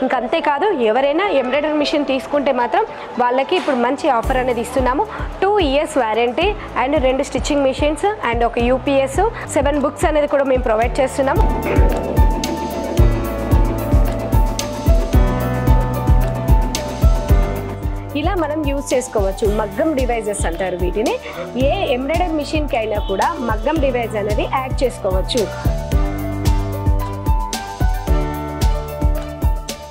ఇంకా అంతేకాదు ఎవరైనా ఎంబ్రాయిడరీ మిషన్ తీసుకుంటే మాత్రం వాళ్ళకి ఇప్పుడు మంచి ఆఫర్ అనేది ఇస్తున్నాము. 2 years warranty and 2 stitching machines and ఒక UPS 7 books అనేది కూడా మేము ప్రొవైడ్ చేస్తున్నాము. ఇలా మనం యూజ్ చేసుకోవచ్చు. మగ్గం డివైజెస్ అంటారు వీటిని. ఏ ఎంబ్రాయిడరీ మిషన్కి అయినా కూడా మగ్గం డివైజ్ అనేది యాడ్ చేసుకోవచ్చు.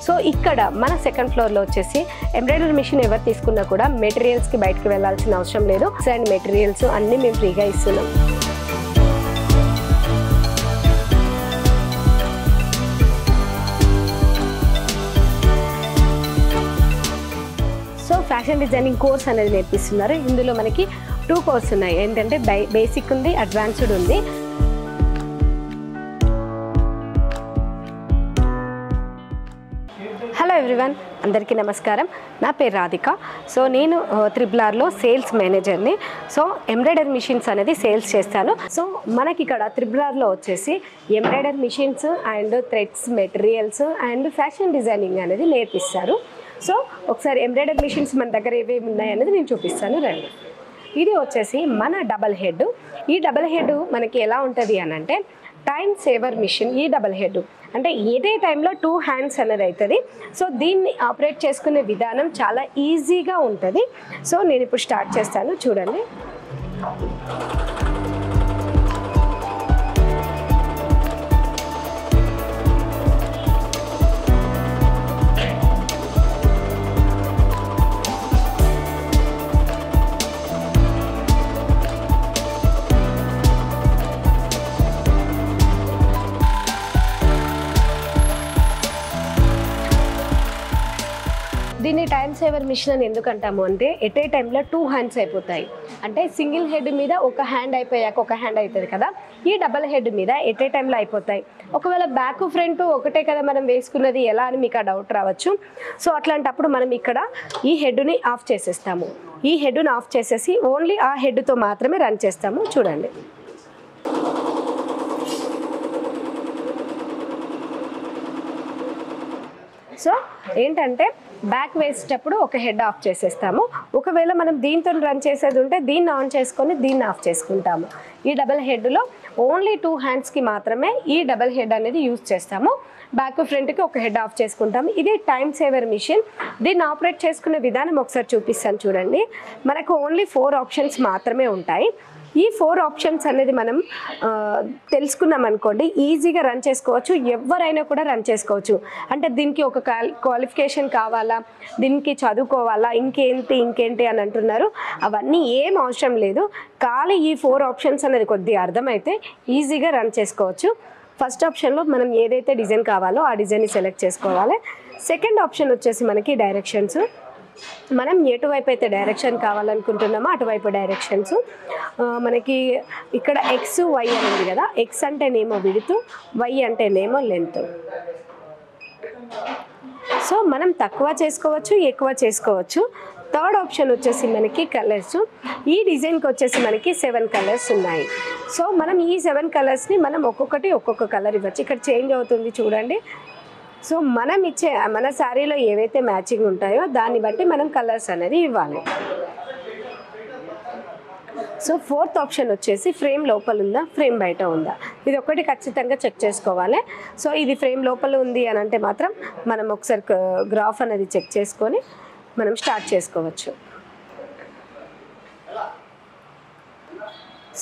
సో ఇక్కడ మన సెకండ్ ఫ్లోర్లో వచ్చేసి ఎంబ్రాయిడరీ మిషన్ ఎవరు తీసుకున్నా కూడా మెటీరియల్స్కి బయటకు వెళ్ళాల్సిన అవసరం లేదు. అండ్ మెటీరియల్స్ అన్నీ మేము ఫ్రీగా ఇస్తున్నాం. సో ఫ్యాషన్ డిజైనింగ్ కోర్స్ అనేది నేర్పిస్తున్నారు. ఇందులో మనకి 2 కోర్స్ ఉన్నాయి. ఏంటంటే బేసిక్ ఉంది, అడ్వాన్స్డ్ ఉంది. హలో ఎవ్రీవన్, అందరికీ నమస్కారం. నా పేరు రాధిక. సో నేను త్రిబుల్-ఆర్లో సేల్స్ మేనేజర్ని. సో ఎంబ్రాయిడరీ మిషన్స్ అనేది సేల్స్ చేస్తాను. సో మనకి ఇక్కడ త్రిబుల్-ఆర్లో వచ్చేసి embroidery machines and threads, materials and fashion designing అనేది నేర్పిస్తారు. సో ఒకసారి ఎంబ్రాయిడరీ మిషన్స్ మన దగ్గర ఏవేవి ఉన్నాయనేది నేను చూపిస్తాను రండి. ఇది వచ్చేసి మన డబల్ హెడ్. ఈ డబల్ హెడ్ మనకి ఎలా ఉంటుంది అని అంటే టైం సేవర్ మిషన్. ఈ డబల్ హెడ్ అంటే ఏదే టైంలో 2 hands అనేది అవుతుంది. సో దీన్ని ఆపరేట్ చేసుకునే విధానం చాలా ఈజీగా ఉంటుంది. సో నేను ఇప్పుడు స్టార్ట్ చేస్తాను, చూడండి. దీన్ని టైం సేవర్ మిషన్ అని ఎందుకు అంటాము అంటే ఎట్ ఏ టైంలో 2 hands అయిపోతాయి. అంటే సింగిల్ హెడ్ మీద ఒక హ్యాండ్ అయిపోయాక ఒక హ్యాండ్ అవుతుంది కదా, ఈ డబల్ హెడ్ మీద ఎట్ ఏ టైంలో అయిపోతాయి. ఒకవేళ బ్యాక్ ఫ్రంట్ ఒకటే కదా మనం వేసుకున్నది ఎలా అని మీకు ఆ డౌట్ రావచ్చు. సో అట్లాంటప్పుడు మనం ఇక్కడ ఈ హెడ్ని ఆఫ్ చేసేస్తాము. ఈ హెడ్ని ఆఫ్ చేసేసి ఓన్లీ ఆ హెడ్తో మాత్రమే రన్ చేస్తాము, చూడండి. సో ఏంటంటే బ్యాక్ వేసేటప్పుడు ఒక హెడ్ ఆఫ్ చేసేస్తాము. ఒకవేళ మనం దీంతో రన్ చేసేది ఉంటే దీన్ని ఆన్ చేసుకొని దీన్ని ఆఫ్ చేసుకుంటాము. ఈ డబల్ హెడ్లో ఓన్లీ 2 handsకి మాత్రమే ఈ డబల్ హెడ్ అనేది యూజ్ చేస్తాము. బ్యాక్ ఫ్రంట్కి ఒక హెడ్ ఆఫ్ చేసుకుంటాము. ఇది టైం సేవర్ మిషన్. దీన్ని ఆపరేట్ చేసుకునే విధానం ఒకసారి చూపిస్తాను, చూడండి. మనకు ఓన్లీ 4 ఆప్షన్స్ మాత్రమే ఉంటాయి. ఈ 4 ఆప్షన్స్ అనేది మనం తెలుసుకున్నాం అనుకోండి, ఈజీగా రన్ చేసుకోవచ్చు. ఎవరైనా కూడా రన్ చేసుకోవచ్చు. అంటే దీనికి ఒక క్వాలిఫికేషన్ కావాలా, దీనికి చదువుకోవాలా, ఇంకేంటి అని అంటున్నారు. అవన్నీ ఏం అవసరం లేదు. ఖాళీ ఈ 4 ఆప్షన్స్ అనేది కొద్దిగా అర్థమైతే ఈజీగా రన్ చేసుకోవచ్చు. ఫస్ట్ ఆప్షన్లో మనం ఏదైతే డిజైన్ కావాలో ఆ డిజైన్ని సెలెక్ట్ చేసుకోవాలి. సెకండ్ ఆప్షన్ వచ్చేసి మనకి డైరెక్షన్స్. మనం ఎటువైపు అయితే డైరెక్షన్ కావాలనుకుంటున్నామో అటువైపు డైరెక్షన్స్. మనకి ఇక్కడ XY అని ఉంది కదా, X అంటేనేమో విడ్త్, Y అంటేనేమో లెంత్. సో మనం తక్కువ చేసుకోవచ్చు, ఎక్కువ చేసుకోవచ్చు. థర్డ్ ఆప్షన్ వచ్చేసి మనకి కలర్స్. ఈ డిజైన్కి వచ్చేసి మనకి 7 కలర్స్ ఉన్నాయి. సో మనం ఈ 7 కలర్స్ని మనం ఒక్కొక్క కలర్ ఇవ్వచ్చు. ఇక్కడ చేంజ్ అవుతుంది చూడండి. సో మనం ఇచ్చే మన శారీలో ఏవైతే మ్యాచింగ్ ఉంటాయో దాన్ని బట్టి మనం కలర్స్ అనేది ఇవ్వాలి. సో ఫోర్త్ ఆప్షన్ వచ్చేసి ఫ్రేమ్ లోపల ఉందా, ఫ్రేమ్ బయట ఉందా, ఇది ఒకటి ఖచ్చితంగా చెక్ చేసుకోవాలి. సో ఇది ఫ్రేమ్ లోపల ఉంది అని అంటే మాత్రం మనం ఒకసారి గ్రాఫ్ అనేది చెక్ చేసుకొని మనం స్టార్ట్ చేసుకోవచ్చు.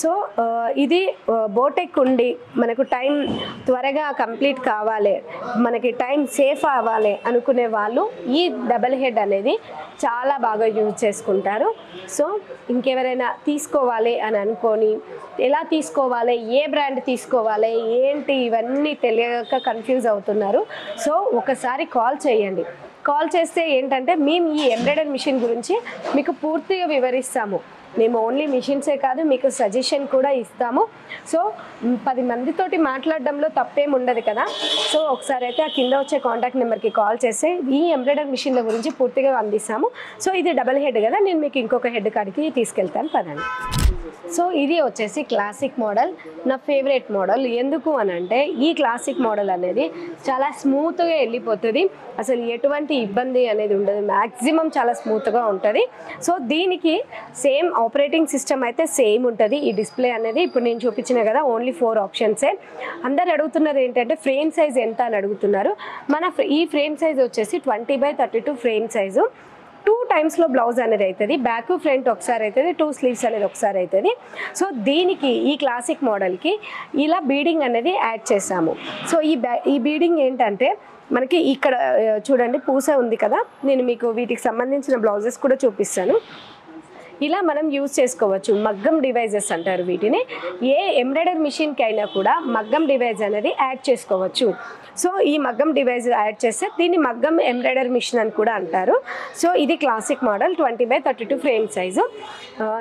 సో ఇది బోటెక్ ఉండి మనకు టైం త్వరగా కంప్లీట్ కావాలి, మనకి టైం సేఫ్ అవ్వాలి అనుకునే వాళ్ళు ఈ డబల్ హెడ్ అనేది చాలా బాగా యూజ్ చేసుకుంటారు. సో ఇంకెవరైనా తీసుకోవాలి అని అనుకొని ఎలా తీసుకోవాలి, ఏ బ్రాండ్ తీసుకోవాలి ఏంటి ఇవన్నీ తెలియక కన్ఫ్యూజ్ అవుతున్నారు. సో ఒకసారి కాల్ చేయండి. కాల్ చేస్తే ఏంటంటే మేము ఈ ఎంబ్రాయిడరీ మిషన్ గురించి మీకు పూర్తిగా వివరిస్తాము. మేము ఓన్లీ మిషన్సే కాదు మీకు సజెషన్ కూడా ఇస్తాము. సో 10 మందితోటి మాట్లాడడంలో తప్పేం ఉండదు కదా. సో ఒకసారి అయితే ఆ కింద వచ్చే కాంటాక్ట్ నెంబర్కి కాల్ చేస్తే ఈ ఎంబ్రాయిడరీ మిషన్ల గురించి పూర్తిగా అందిస్తాము. సో ఇది డబల్ హెడ్ కదా, నేను మీకు ఇంకొక హెడ్ కాడికి తీసుకెళ్తాను పదండి. సో ఇది వచ్చేసి క్లాసిక్ మోడల్, నా ఫేవరెట్ మోడల్. ఎందుకు అని అంటే ఈ క్లాసిక్ మోడల్ అనేది చాలా స్మూత్గా వెళ్ళిపోతుంది, అసలు ఎటువంటి ఇబ్బంది అనేది ఉండదు, మ్యాక్సిమం చాలా స్మూత్గా ఉంటుంది. సో దీనికి సేమ్ ఆపరేటింగ్ సిస్టమ్ అయితే సేమ్ ఉంటుంది. ఈ డిస్ప్లే అనేది ఇప్పుడు నేను చూపించిన కదా, ఓన్లీ 4 ఆప్షన్సే. అందరు అడుగుతున్నారు ఏంటంటే ఫ్రేమ్ సైజ్ ఎంత అని అడుగుతున్నారు. ఈ ఫ్రేమ్ సైజ్ వచ్చేసి 20x32 ఫ్రేమ్ సైజు. 2 టైమ్స్లో బ్లౌజ్ అనేది అవుతుంది, బ్యాక్ ఫ్రంట్ ఒకసారి అవుతుంది, 2 స్లీవ్స్ అనేది ఒకసారి అవుతుంది. సో దీనికి ఈ క్లాసిక్ మోడల్కి ఇలా బీడింగ్ అనేది యాడ్ చేసాము. సో ఈ బీడింగ్ ఏంటంటే మనకి ఇక్కడ చూడండి పూస ఉంది కదా, నేను మీకు వీటికి సంబంధించిన బ్లౌజెస్ కూడా చూపిస్తాను. ఇలా మనం యూజ్ చేసుకోవచ్చు. మగ్గం డివైజెస్ అంటారు వీటిని. ఏ ఎంబ్రాయిడరీ మిషన్కి అయినా కూడా మగ్గం డివైజ్ అనేది యాడ్ చేసుకోవచ్చు. సో ఈ మగ్గం డివైజ్ యాడ్ చేస్తే దీన్ని మగ్గం ఎంబ్రాయిడరీ మిషన్ అని కూడా అంటారు. సో ఇది classic model 20x32 frame size.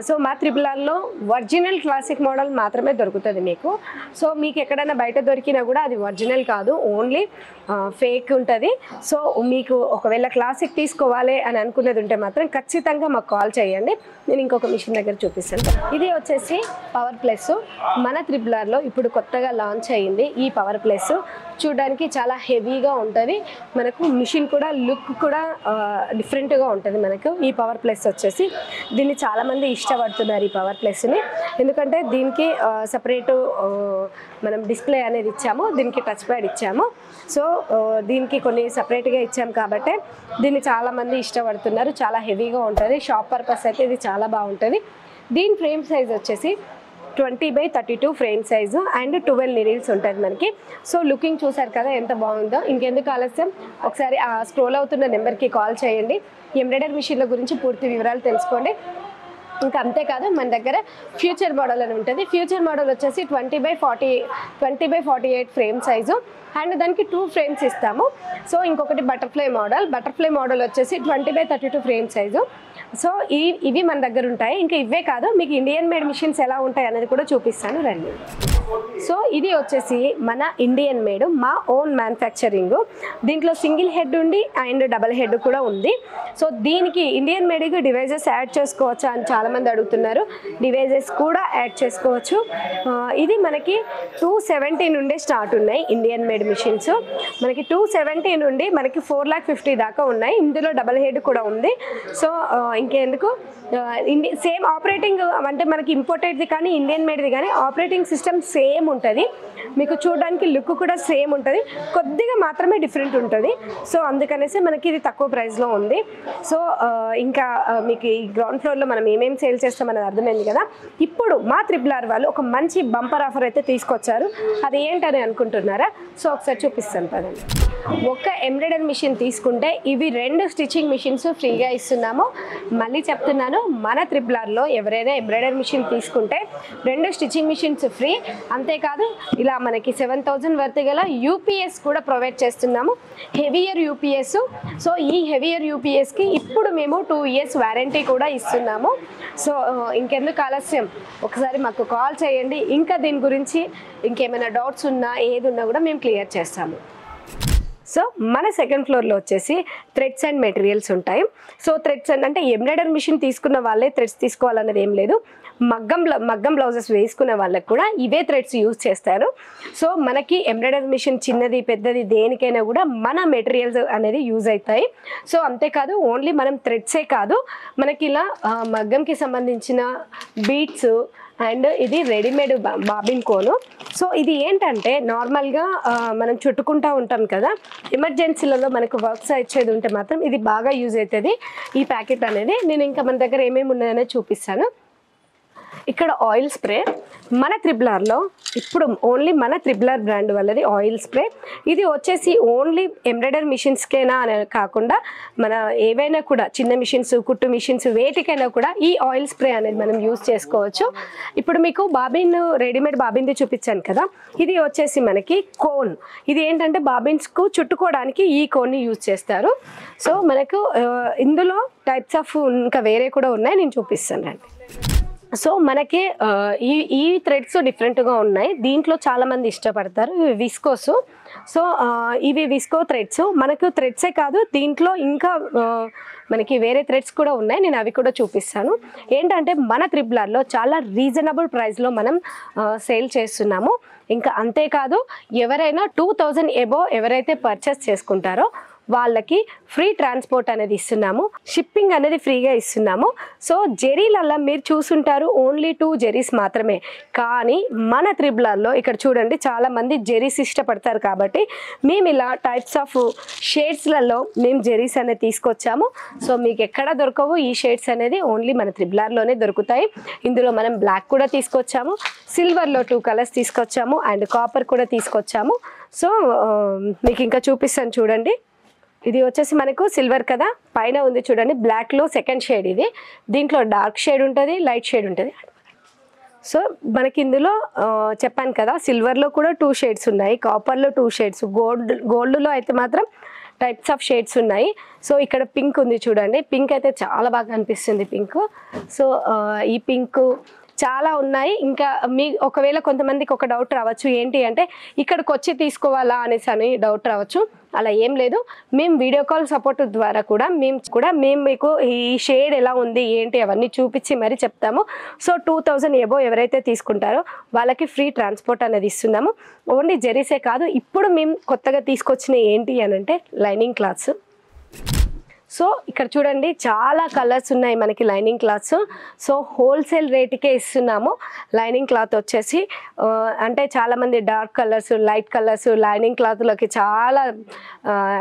So మా త్రిబులార్లో ఒరిజినల్ క్లాసిక్ మోడల్ మాత్రమే దొరుకుతుంది మీకు. సో మీకు ఎక్కడైనా బయట దొరికినా కూడా అది ఒరిజినల్ కాదు, ఓన్లీ ఫేక్ ఉంటుంది. సో మీకు ఒకవేళ క్లాసిక్ తీసుకోవాలి అని అనుకునేది ఉంటే మాత్రం ఖచ్చితంగా మాకు కాల్ చేయండి, నేను ఇంకొక మిషన్ దగ్గర చూపిస్తాను. ఇది వచ్చేసి పవర్ ప్లస్, మన త్రిబులార్లో ఇప్పుడు కొత్తగా లాంచ్ అయ్యింది ఈ పవర్ ప్లస్. చూడడానికి చాలా హెవీగా ఉంటుంది, మనకు మిషన్ కూడా లుక్ కూడా డిఫరెంట్గా ఉంటుంది మనకు. ఈ పవర్ ప్లస్ వచ్చేసి దీన్ని చాలామంది ఇష్టపడుతున్నారు ఈ పవర్ ప్లస్ని, ఎందుకంటే దీనికి సపరేటు మనం డిస్ప్లే అనేది ఇచ్చాము, దీనికి టచ్ ప్యాడ్ ఇచ్చాము. సో దీనికి కొన్ని సపరేట్గా ఇచ్చాము కాబట్టి దీన్ని చాలామంది ఇష్టపడుతున్నారు. చాలా హెవీగా ఉంటుంది, షాప్ పర్పస్ అయితే ఇది చాలా బాగుంటుంది. దీని ఫ్రేమ్ సైజ్ వచ్చేసి 20x32 frame size and 12 needles ఉంటుంది మనకి. సో లుకింగ్ చూసారు కదా ఎంత బాగుందో. ఇంకెందుకు ఆలస్యం, ఒకసారి ఆ స్క్రోల్ అవుతున్న నెంబర్కి కాల్ చేయండి, ఎంబ్రాయిడరీ మిషన్ల గురించి పూర్తి వివరాలు తెలుసుకోండి. ఇంకా అంతేకాదు మన దగ్గర ఫ్యూచర్ మోడల్ అని ఉంటుంది. ఫ్యూచర్ మోడల్ వచ్చేసి 20x48 ఫ్రేమ్ సైజు అండ్ దానికి 2 ఫ్రేమ్స్ ఇస్తాము. సో ఇంకొకటి బటర్ఫ్లై మోడల్ వచ్చేసి 20x32 ఫ్రేమ్ సైజు. సో ఇవి మన దగ్గర ఉంటాయి. ఇంకా ఇవే కాదు, మీకు ఇండియన్ మేడ్ మిషన్స్ ఎలా ఉంటాయి అనేది కూడా చూపిస్తాను రండి. సో ఇది వచ్చేసి మన ఇండియన్ మేడ్, మా ఓన్ మ్యానుఫ్యాక్చరింగ్. దీంట్లో సింగిల్ హెడ్ ఉండి అండ్ డబల్ హెడ్ కూడా ఉంది. సో దీనికి ఇండియన్ మేడ్కి డివైజెస్ యాడ్ చేసుకోవచ్చు అని చాలామంది అడుగుతున్నారు. డివైజెస్ కూడా యాడ్ చేసుకోవచ్చు. ఇది మనకి 270 నుండే స్టార్ట్ ఉన్నాయి ఇండియన్ మేడ్ మిషన్స్. మనకి 270 నుండి మనకి 4,50,000 దాకా ఉన్నాయి. ఇందులో డబల్ హెడ్ కూడా ఉంది. సో ఇంకెందుకు, సేమ్ ఆపరేటింగ్ అంటే మనకి ఇంపోర్టెడ్ది కానీ ఇండియన్ మేడ్ది కానీ ఆపరేటింగ్ సిస్టమ్ సేమ్ ఉంటుంది. మీకు చూడడానికి లుక్ కూడా సేమ్ ఉంటుంది, కొద్దిగా మాత్రమే డిఫరెంట్ ఉంటుంది. సో అందుకనేసి మనకి ఇది తక్కువ ప్రైస్లో ఉంది. సో ఇంకా మీకు ఈ గ్రౌండ్ ఫ్లోర్లో మనం ఏమేమి సేల్ చేస్తామని అర్థమైంది కదా. ఇప్పుడు మా త్రిబులార్ వాళ్ళు ఒక మంచి బంపర్ ఆఫర్ అయితే తీసుకొచ్చారు. అది ఏంటని అనుకుంటున్నారా? సో ఒకసారి చూపిస్తాను పదండి. ఒక ఎంబ్రాయిడరీ మిషన్ తీసుకుంటే ఇవి 2 స్టిచ్చింగ్ మిషన్స్ ఫ్రీగా ఇస్తున్నాము. మళ్ళీ చెప్తున్నాను, మన త్రిబులార్లో ఎవరైనా ఎంబ్రాయిడరీ మిషన్ తీసుకుంటే 2 స్టిచ్చింగ్ మిషన్స్ ఫ్రీ. అంతేకాదు ఇలా మనకి 7,000 వర్త్ గల యూపీఎస్ కూడా ప్రొవైడ్ చేస్తున్నాము, హెవియర్ యూపీఎస్. సో ఈ హెవియర్ యూపీఎస్కి ఇప్పుడు మేము 2 ఇయర్స్ వారంటీ కూడా ఇస్తున్నాము. సో ఇంకెందుకు ఆలస్యం, ఒకసారి మాకు కాల్ చేయండి. ఇంకా దీని గురించి ఇంకేమైనా డౌట్స్ ఉన్నా ఏది ఉన్నా కూడా మేము క్లియర్ చేస్తాము. సో మన సెకండ్ ఫ్లోర్లో వచ్చేసి థ్రెడ్స్ అండ్ మెటీరియల్స్ ఉంటాయి. సో థ్రెడ్స్ అంటే ఎంబ్రాయిడరీ మిషన్ తీసుకున్న వాళ్ళే థ్రెడ్స్ తీసుకోవాలన్నది ఏం లేదు, మగ్గం బ్లౌజెస్ వేసుకునే వాళ్ళకి కూడా ఇవే థ్రెడ్స్ యూజ్ చేస్తారు. సో మనకి ఎంబ్రాయిడరీ మిషన్ చిన్నది పెద్దది దేనికైనా కూడా మన మెటీరియల్స్ అనేది యూజ్ అవుతాయి. సో అంతేకాదు ఓన్లీ మనం థ్రెడ్సే కాదు, మనకి ఇలా మగ్గంకి సంబంధించిన బీట్స్ అండ్ ఇది రెడీమేడ్ బాబిన్ కోను. సో ఇది ఏంటంటే నార్మల్గా మనం చుట్టుకుంటూ ఉంటాం కదా, ఎమర్జెన్సీలలో మనకు వర్క్స్ ఇచ్చేది ఉంటే మాత్రం ఇది బాగా యూజ్ అవుతుంది ఈ ప్యాకెట్ అనేది. నేను ఇంకా మన దగ్గర ఏమేమి ఉన్నాయనేది చూపిస్తాను. ఇక్కడ ఆయిల్ స్ప్రే మన త్రిబులార్లో ఇప్పుడు ఓన్లీ మన త్రిబులార్ బ్రాండ్ వాళ్ళది ఆయిల్ స్ప్రే. ఇది వచ్చేసి ఓన్లీ ఎంబ్రాయిడరీ మిషన్స్కేనా అని కాకుండా మన ఏవైనా కూడా చిన్న మిషన్స్ కుట్టు మిషన్స్ వేటికైనా కూడా ఈ ఆయిల్ స్ప్రే అనేది మనం యూజ్ చేసుకోవచ్చు. ఇప్పుడు మీకు బాబిన్ రెడీమేడ్ బాబిన్ది చూపించాను కదా, ఇది వచ్చేసి మనకి కోన్. ఇది ఏంటంటే బాబిన్స్కు చుట్టుకోవడానికి ఈ కోన్ని యూజ్ చేస్తారు. సో మనకు ఇందులో టైప్స్ ఆఫ్ ఇంకా వేరే కూడా ఉన్నాయి, నేను చూపిస్తాను అండి. సో మనకి ఈ థ్రెడ్స్ డిఫరెంట్గా ఉన్నాయి. దీంట్లో చాలామంది ఇష్టపడతారు. ఇవి విస్కోస్. సో ఇవి విస్కో థ్రెడ్స్. మనకు థ్రెడ్సే కాదు, దీంట్లో ఇంకా మనకి వేరే థ్రెడ్స్ కూడా ఉన్నాయి. నేను అవి కూడా చూపిస్తాను. ఏంటంటే మన త్రిబులార్లో చాలా రీజనబుల్ ప్రైస్లో మనం సేల్ చేస్తున్నాము. ఇంకా అంతేకాదు, ఎవరైనా 2000 ఎబో ఎవరైతే పర్చేస్ చేసుకుంటారో వాళ్ళకి ఫ్రీ ట్రాన్స్పోర్ట్ అనేది ఇస్తున్నాము. షిప్పింగ్ అనేది ఫ్రీగా ఇస్తున్నాము. సో జెరీలల్లా మీరు చూసుంటారు ఓన్లీ 2 జెరీస్ మాత్రమే. కానీ మన త్రిబులార్లో ఇక్కడ చూడండి, చాలామంది జెరీస్ ఇష్టపడతారు కాబట్టి మేము ఇలా టైప్స్ ఆఫ్ షేడ్స్లలో మేము జెరీస్ అనేది తీసుకొచ్చాము. సో మీకు ఎక్కడ దొరకవు ఈ షేడ్స్ అనేది, ఓన్లీ మన త్రిబులార్లోనే దొరుకుతాయి. ఇందులో మనం బ్లాక్ కూడా తీసుకొచ్చాము, సిల్వర్లో 2 కలర్స్ తీసుకొచ్చాము, అండ్ కాపర్ కూడా తీసుకొచ్చాము. సో మీకు ఇంకా చూపిస్తాను చూడండి. ఇది వచ్చేసి మనకు సిల్వర్ కదా, పైన ఉంది చూడండి బ్లాక్లో సెకండ్ షేడ్. ఇది దీంట్లో డార్క్ షేడ్ ఉంటుంది, లైట్ షేడ్ ఉంటుంది. సో మనకి ఇందులో చెప్పాను కదా, సిల్వర్లో కూడా 2 షేడ్స్ ఉన్నాయి, కాపర్లో 2 షేడ్స్, గోల్డ్లో అయితే మాత్రం టైప్స్ ఆఫ్ షేడ్స్ ఉన్నాయి. సో ఇక్కడ పింక్ ఉంది చూడండి, పింక్ అయితే చాలా బాగా అనిపిస్తుంది పింక్. సో ఈ పింక్ చాలా ఉన్నాయి. ఇంకా మీ ఒకవేళ కొంతమందికి ఒక డౌట్ రావచ్చు, ఏంటి అంటే ఇక్కడికి వచ్చి తీసుకోవాలా అనేసి అని డౌట్ రావచ్చు. అలా ఏం లేదు, మేము వీడియో కాల్ సపోర్ట్ ద్వారా కూడా మేము మీకు ఈ షేడ్ ఎలా ఉంది ఏంటి అవన్నీ చూపించి మరీ చెప్తాము. సో 2000 ఎబో ఎవరైతే తీసుకుంటారో వాళ్ళకి ఫ్రీ ట్రాన్స్పోర్ట్ అనేది ఇస్తున్నాము. ఓన్లీ జెరీసే కాదు, ఇప్పుడు మేము కొత్తగా తీసుకొచ్చిన ఏంటి అని అంటే లైనింగ్ క్లాత్స్. సో ఇక్కడ చూడండి చాలా కలర్స్ ఉన్నాయి మనకి లైనింగ్ క్లాత్స్. సో హోల్సేల్ రేటుకే ఇస్తున్నాము. లైనింగ్ క్లాత్ వచ్చేసి అంటే చాలామంది dark colours, light colours lining క్లాత్లోకి చాలా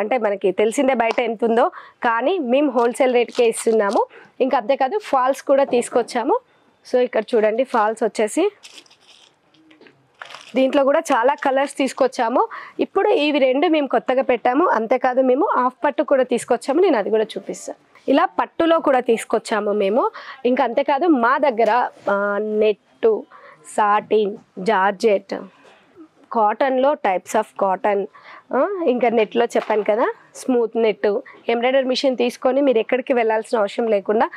అంటే మనకి తెలిసిందే బయట ఎంత ఉందో, కానీ మేము హోల్సేల్ రేటుకే ఇస్తున్నాము. ఇంకా అంతేకాదు ఫాల్స్ కూడా తీసుకొచ్చాము. సో ఇక్కడ చూడండి ఫాల్స్ వచ్చేసి దీంట్లో కూడా చాలా కలర్స్ తీసుకొచ్చాము. ఇప్పుడు ఇవి 2 మేము కొత్తగా పెట్టాము. అంతేకాదు మేము హాఫ్ పట్టు కూడా తీసుకొచ్చాము, నేను అది కూడా చూపిస్తాను. ఇలా పట్టులో కూడా తీసుకొచ్చాము మేము. ఇంకా అంతేకాదు మా దగ్గర నెట్టు, సాటిన్, జార్జెట్, కాటన్లో టైప్స్ ఆఫ్ కాటన్, ఇంకా నెట్లో చెప్పాను కదా స్మూత్ నెట్, ఎంబ్రాయిడరీ మిషన్ తీసుకొని మీరు ఎక్కడికి వెళ్ళాల్సిన అవసరం లేకుండా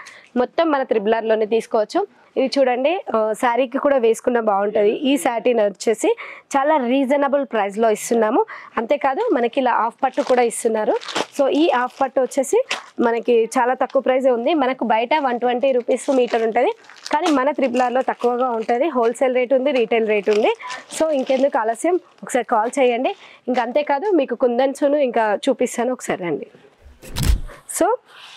మొత్తం మన త్రిబులార్లోనే తీసుకోవచ్చు. ఇది చూడండి శారీకి కూడా వేసుకున్న బాగుంటుంది. ఈ సాటిన్ వచ్చేసి చాలా రీజనబుల్ ప్రైస్లో ఇస్తున్నాము. అంతేకాదు మనకి ఇలా హాఫ్ పట్టు కూడా ఇస్తున్నారు. సో ఈ హాఫ్ పట్టు వచ్చేసి మనకి చాలా తక్కువ ప్రైజే ఉంది. మనకు బయట 120 రూపీస్ మీటర్ ఉంటుంది, కానీ మన త్రిబులార్లో తక్కువగా ఉంటుంది. హోల్సేల్ రేట్ ఉంది, రీటైల్ రేట్ ఉంది. సో ఇంకెందుకు ఆలస్యం, ఒకసారి కాల్ చేయండి. ఇంకా అంతేకాదు మీకు కుందన్సును ఇంకా చూపిస్తాను, ఒకసారి రండి. సో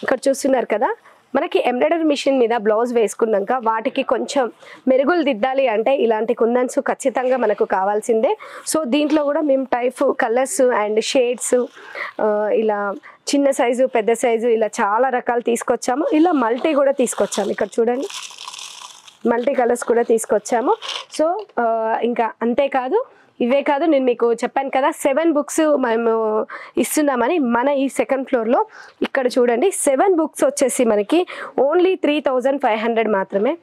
ఇక్కడ చూస్తున్నారు కదా, మనకి ఎంబ్రాయిడరీ మిషన్ మీద బ్లౌజ్ వేసుకున్నాక వాటికి కొంచెం మెరుగులు దిద్దాలి అంటే ఇలాంటి కుందన్స్ ఖచ్చితంగా మనకు కావాల్సిందే. సో దీంట్లో కూడా మేము టైప్ కలర్స్ అండ్ షేడ్స్ ఇలా చిన్న సైజు, పెద్ద సైజు ఇలా చాలా రకాలు తీసుకొచ్చాము. ఇలా మల్టీ కూడా తీసుకొచ్చాము. ఇక్కడ చూడండి మల్టీ కలర్స్ కూడా తీసుకొచ్చాము. సో ఇంకా అంతేకాదు, ఇవే కాదు, నేను మీకు చెప్పాను కదా 7 బుక్స్ మేము ఇస్తున్నామని. మన ఈ సెకండ్ ఫ్లోర్లో ఇక్కడ చూడండి 7 బుక్స్ వచ్చేసి మనకి ఓన్లీ 3500 మాత్రమే.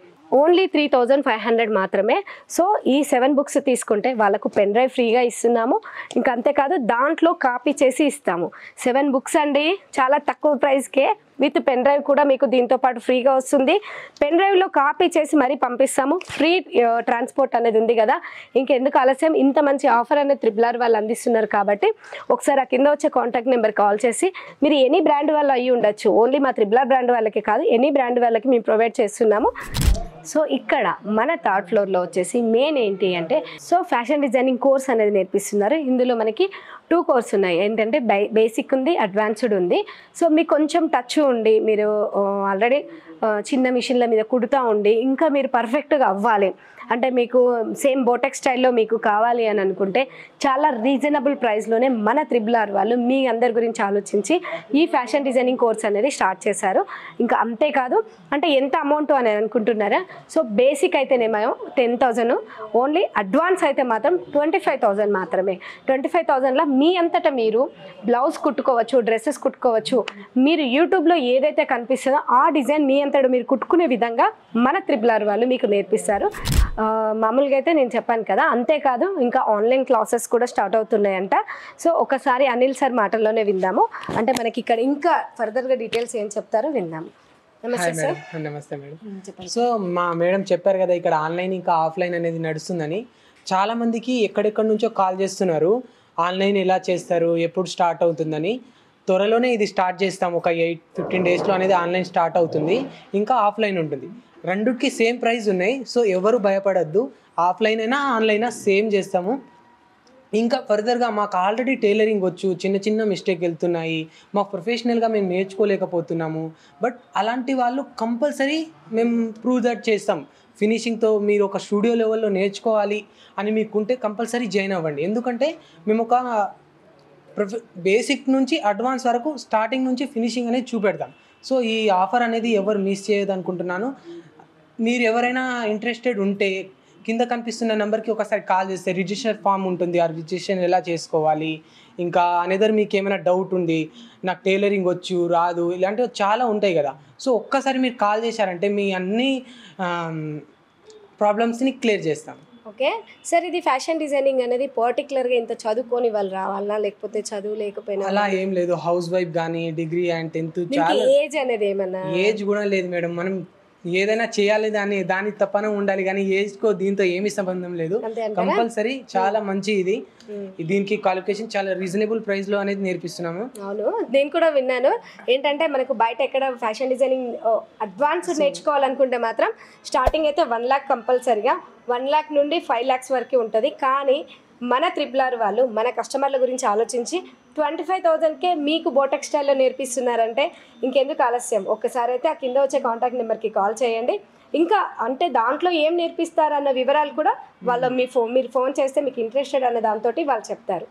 ఓన్లీ 3500 మాత్రమే. సో ఈ 7 బుక్స్ తీసుకుంటే వాళ్ళకు పెన్ డ్రైవ్ ఫ్రీగా ఇస్తున్నాము. ఇంకా అంతేకాదు దాంట్లో కాపీ చేసి ఇస్తాము. 7 బుక్స్ అండి, చాలా తక్కువ ప్రైస్కే విత్ పెన్ డ్రైవ్ కూడా మీకు దీంతో పాటు ఫ్రీగా వస్తుంది. పెన్ డ్రైవ్లో కాపీ చేసి మరీ పంపిస్తాము. ఫ్రీ ట్రాన్స్పోర్ట్ అనేది ఉంది కదా, ఇంకెందుకు ఆలస్యం, ఇంత మంచి ఆఫర్ అనేది త్రిబులార్ వాళ్ళు అందిస్తున్నారు కాబట్టి ఒకసారి ఆ కింద వచ్చే కాంటాక్ట్ నెంబర్ కాల్ చేసి మీరు ఎనీ బ్రాండ్ వాళ్ళు అయ్యి ఉండొచ్చు, ఓన్లీ మా త్రిబులార్ బ్రాండ్ వాళ్ళకి కాదు, ఎనీ బ్రాండ్ వాళ్ళకి మేము ప్రొవైడ్ చేస్తున్నాము. సో ఇక్కడ మన థర్డ్ ఫ్లోర్లో వచ్చేసి మెయిన్ ఏంటి అంటే సో ఫ్యాషన్ డిజైనింగ్ కోర్స్ అనేది నేర్పిస్తున్నారు. ఇందులో మనకి 2 కోర్స్ ఉన్నాయి. ఏంటంటే బేసిక్ ఉంది, అడ్వాన్స్డ్ ఉంది. సో మీకు కొంచెం టచ్ ఉండి మీరు ఆల్రెడీ చిన్న మిషన్ల మీద కుడుతూ ఉండి ఇంకా మీరు పర్ఫెక్ట్గా అవ్వాలి అంటే మీకు సేమ్ బోటెక్ స్టైల్లో మీకు కావాలి అని అనుకుంటే చాలా రీజనబుల్ ప్రైస్లోనే మన త్రిబులార్ వాళ్ళు మీ అందరి గురించి ఆలోచించి ఈ ఫ్యాషన్ డిజైనింగ్ కోర్స్ అనేది స్టార్ట్ చేశారు. ఇంకా అంతేకాదు అంటే ఎంత అమౌంట్ అని అనుకుంటున్నారా, సో బేసిక్ అయితేనేమో 10,000, ఓన్లీ అడ్వాన్స్ అయితే మాత్రం 25,000 మాత్రమే. 25,000లో మీ అంతటా మీరు బ్లౌజ్ కుట్టుకోవచ్చు, డ్రెస్సెస్ కుట్టుకోవచ్చు. మీరు యూట్యూబ్లో ఏదైతే కనిపిస్తుందో ఆ డిజైన్ మీ అంతటా మీరు కుట్టుకునే విధంగా మన త్రిబులార్ వాళ్ళు మీకు నేర్పిస్తారు. మామూలుగా అయితే నేను చెప్పాను కదా, అంతేకాదు ఇంకా ఆన్లైన్ క్లాసెస్ కూడా స్టార్ట్ అవుతున్నాయంట. సో ఒకసారి అనిల్ సార్ మాటల్లోనే విందాము, అంటే మనకి ఇక్కడ ఇంకా ఫర్దర్గా డీటెయిల్స్ ఏం చెప్తారో విందాము. నమస్తే సార్. నమస్తే మేడం. సో మా మేడం చెప్పారు కదా ఇక్కడ ఆన్లైన్ ఇంకా ఆఫ్లైన్ అనేది నడుస్తుందని. చాలా మందికి ఎక్కడెక్కడి నుంచో కాల్ చేస్తున్నారు, ఆన్లైన్ ఎలా చేస్తారు, ఎప్పుడు స్టార్ట్ అవుతుందని. త్వరలోనే ఇది స్టార్ట్ చేస్తాం, ఒక 8-15 డేస్లో అనేది ఆన్లైన్ స్టార్ట్ అవుతుంది, ఇంకా ఆఫ్లైన్ ఉంటుంది. రెండుకి సేమ్ ప్రైస్ ఉన్నాయి. సో ఎవరు భయపడద్దు, ఆఫ్లైన్ అయినా ఆన్లైన్ అయినా సేమ్ చేస్తాము. ఇంకా ఫర్దర్గా మాకు ఆల్రెడీ టైలరింగ్ వచ్చు, చిన్న చిన్న మిస్టేక్ వెళ్తున్నాయి, మాకు ప్రొఫెషనల్గా మేము నేర్చుకోలేకపోతున్నాము. బట్ అలాంటి వాళ్ళు కంపల్సరీ మేము ప్రూవ్ దట్ చేస్తాం. ఫినిషింగ్తో మీరు ఒక స్టూడియో లెవెల్లో నేర్చుకోవాలి అని మీకుంటే కంపల్సరీ జాయిన్ అవ్వండి. ఎందుకంటే మేము ఒక బేసిక్ నుంచి అడ్వాన్స్ వరకు స్టార్టింగ్ నుంచి ఫినిషింగ్ అనేది చూపెడతాం. సో ఈ ఆఫర్ అనేది ఎవరు మిస్ చేయదు అనుకుంటున్నాను. మీరు ఎవరైనా ఇంట్రెస్టెడ్ ఉంటే కింద కనిపిస్తున్న నెంబర్కి ఒకసారి కాల్ చేస్తే రిజిస్టర్ ఫామ్ ఉంటుంది, ఆ రిజిస్ట్రేషన్ ఎలా చేసుకోవాలి, ఇంకా అనేదర్ మీకు ఏమైనా డౌట్ ఉంది, నాకు టైలరింగ్ వచ్చు రాదు, ఇలాంటివి చాలా ఉంటాయి కదా. సో ఒక్కసారి మీరు కాల్ చేశారంటే మీ అన్ని ప్రాబ్లమ్స్ని క్లియర్ చేస్తాం. ఓకే సార్, ఇది ఫ్యాషన్ డిజైనింగ్ అనేది పర్టికులర్గా ఇంత చదువుకొని వాళ్ళు రావాలా, లేకపోతే చదువు లేకపోయినా? అలా ఏం లేదు, హౌస్ వైఫ్ కానీ డిగ్రీ అండ్ 10th చాలా. ఏజ్ అనేది ఏమన్నా? ఏజ్ కూడా లేదు మేడం, మనం ఏదైనా చేయాలి దాని తప్పన ఉండాలి, కానీ ఏజ్కో దీంతో ఏమి సంబంధం లేదు. కంపల్సరీ చాలా మంచి ఇది. దీనికి క్వాలిఫికేషన్ చాలా రీజనబుల్ ప్రైస్లో అనేది నేర్పిస్తున్నాము. అవును, నేను కూడా విన్నాను. ఏంటంటే మనకు బయట ఎక్కడ ఫ్యాషన్ డిజైనింగ్ అడ్వాన్స్ నేర్చుకోవాలనుకుంటే మాత్రం స్టార్టింగ్ అయితే 1 lakh కంపల్సరీగా, 1 lakh నుండి 5 lakhs వరకు ఉంటుంది. కానీ మన త్రిబుల్ వాళ్ళు మన కస్టమర్ల గురించి ఆలోచించి 25,000కే మీకు బోటెక్ స్టైల్లో నేర్పిస్తున్నారంటే ఇంకెందుకు ఆలస్యం? ఒక్కసారి అయితే ఆ కింద వచ్చే కాంటాక్ట్ నెంబర్కి కాల్ చేయండి. ఇంకా అంటే దాంట్లో ఏం నేర్పిస్తారన్న వివరాలు కూడా మీరు ఫోన్ చేస్తే మీకు ఇంట్రెస్టెడ్ అన్న దాంతో వాళ్ళు చెప్తారు.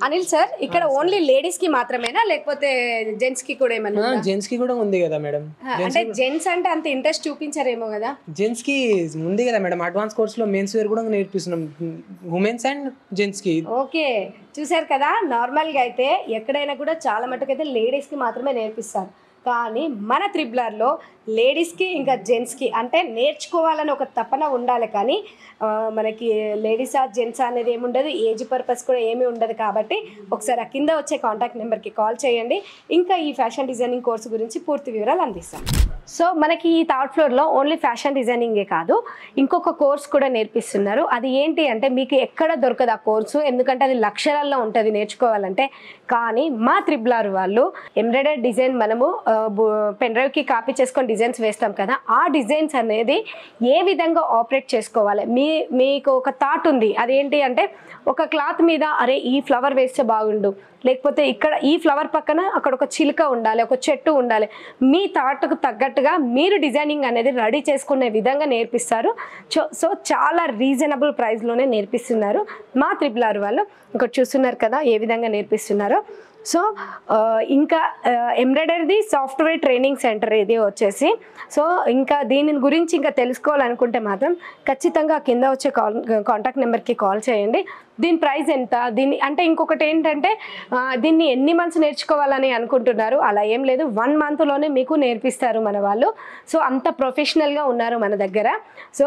అనిల్ సార్, ఇక్కడ ఓన్లీ లేడీస్ కి మాత్రమేనా లేకపోతే జెంట్స్ కి కూడా ఏమన్నా? జెంట్స్ కి కూడా ఉంది కదా మేడం. అంటే జెంట్స్ అంటే అంత ఇంట్రెస్ట్ చూపించారేమో కదా. జెంట్స్ కి ఉంది కదా మేడం, అడ్వాన్స్ కోర్స్ లో మెన్స్ వేర్ కూడా నేర్పిస్తున్నాం, ఉమెన్స్ అండ్ జెంట్స్ కి. ఓకే, చూసారు కదా, నార్మల్ గా అయితే ఎక్కడైనా కూడా చాలా మటుకైతే లేడీస్ కి మాత్రమే నేర్పిస్తారు. కానీ మన త్రిబులర్లో లేడీస్కి ఇంకా జెంట్స్కి అంటే నేర్చుకోవాలని ఒక తపన ఉండాలి. కానీ మనకి లేడీసా జెంట్సా అనేది ఏమి ఉండదు, ఏజ్ పర్పస్ కూడా ఏమీ ఉండదు. కాబట్టి ఒకసారి ఆ కింద వచ్చే కాంటాక్ట్ నెంబర్కి కాల్ చేయండి. ఇంకా ఈ ఫ్యాషన్ డిజైనింగ్ కోర్సు గురించి పూర్తి వివరాలు అందిస్తాం. సో మనకి ఈ 3rd ఫ్లోర్లో ఓన్లీ ఫ్యాషన్ డిజైనింగే కాదు, ఇంకొక కోర్స్ కూడా నేర్పిస్తున్నారు. అది ఏంటి అంటే మీకు ఎక్కడ దొరకదు ఆ కోర్సు, ఎందుకంటే అది లక్షలలో ఉంటుంది నేర్చుకోవాలంటే. కానీ మా త్రిబుల్ వాళ్ళు ఎంబ్రాయిడరీ డిజైన్ మనము పెన్ డ్రైవ్కి కాపీ చేసుకొని డిజైన్స్ వేస్తాం కదా, ఆ డిజైన్స్ అనేది ఏ విధంగా ఆపరేట్ చేసుకోవాలి, మీకు ఒక థాట్ ఉంది. అదేంటి అంటే ఒక క్లాత్ మీద అరే ఈ ఫ్లవర్ వేస్తే బాగుండు, లేకపోతే ఇక్కడ ఈ ఫ్లవర్ పక్కన అక్కడ ఒక చిలుక ఉండాలి, ఒక చెట్టు ఉండాలి, మీ థాట్కు తగ్గట్టుగా మీరు డిజైనింగ్ అనేది రెడీ చేసుకునే విధంగా నేర్పిస్తారు. సో చాలా రీజనబుల్ ప్రైస్లోనే నేర్పిస్తున్నారు మా త్రిబుల్ వాళ్ళు. ఇంకోటి చూస్తున్నారు కదా ఏ విధంగా నేర్పిస్తున్నారో. సో ఇంకా ఎంబ్రాయిడరీ సాఫ్ట్వేర్ ట్రైనింగ్ సెంటర్ ఇది వచ్చేసి. సో ఇంకా దీని గురించి ఇంకా తెలుసుకోవాలనుకుంటే మాత్రం ఖచ్చితంగా కింద వచ్చే కాంటాక్ట్ నెంబర్కి కాల్ చేయండి. దీని ప్రైస్ ఎంత, దీన్ని అంటే ఇంకొకటి ఏంటంటే దీన్ని ఎన్ని మంత్స్ నేర్చుకోవాలని అనుకుంటున్నారు, అలా ఏం లేదు, 1 monthలోనే మీకు నేర్పిస్తారు మన వాళ్ళు. సో అంత ప్రొఫెషనల్గా ఉన్నారు మన దగ్గర. సో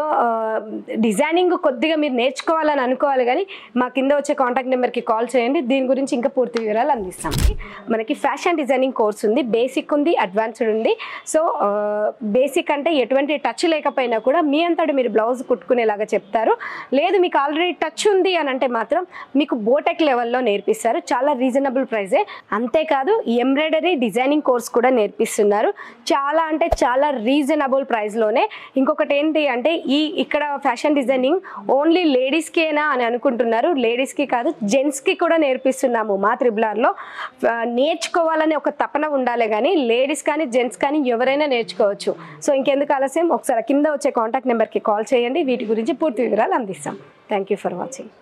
డిజైనింగ్ కొద్దిగా మీరు నేర్చుకోవాలని అనుకోవాలి, కానీ మా కింద వచ్చే కాంటాక్ట్ నెంబర్కి కాల్ చేయండి. దీని గురించి ఇంకా పూర్తి వివరాలు అందిస్తాం. మనకి ఫ్యాషన్ డిజైనింగ్ కోర్స్ ఉంది, బేసిక్ ఉంది, అడ్వాన్స్డ్ ఉంది. సో బేసిక్ అంటే ఎటువంటి టచ్ లేకపోయినా కూడా మీ అంతటి మీరు బ్లౌజ్ కుట్టుకునేలాగా చెప్తారు. లేదు మీకు ఆల్రెడీ టచ్ ఉంది అని అంటే మాత్రం మీకు బోటెక్ లెవెల్లో నేర్పిస్తారు, చాలా రీజనబుల్ ప్రైజే. అంతేకాదు ఎంబ్రాయిడరీ డిజైనింగ్ కోర్స్ కూడా నేర్పిస్తున్నారు, చాలా అంటే చాలా రీజనబుల్ ప్రైస్లోనే. ఇంకొకటి ఏంటి అంటే ఇక్కడ ఫ్యాషన్ డిజైనింగ్ ఓన్లీ లేడీస్కేనా అని అనుకుంటున్నారు, లేడీస్కి కాదు జెంట్స్కి కూడా నేర్పిస్తున్నాము మా త్రిబుల్ నేర్చుకోవాలని ఒక తపన ఉండాలి, కానీ లేడీస్ కానీ జెంట్స్ కానీ ఎవరైనా నేర్చుకోవచ్చు. సో ఇంకెందుకు ఆలస్యం, ఒకసారి కింద వచ్చే కాంటాక్ట్ నెంబర్కి కాల్ చేయండి, వీటి గురించి పూర్తి వివరాలు అందిస్తాం. Thank you for watching.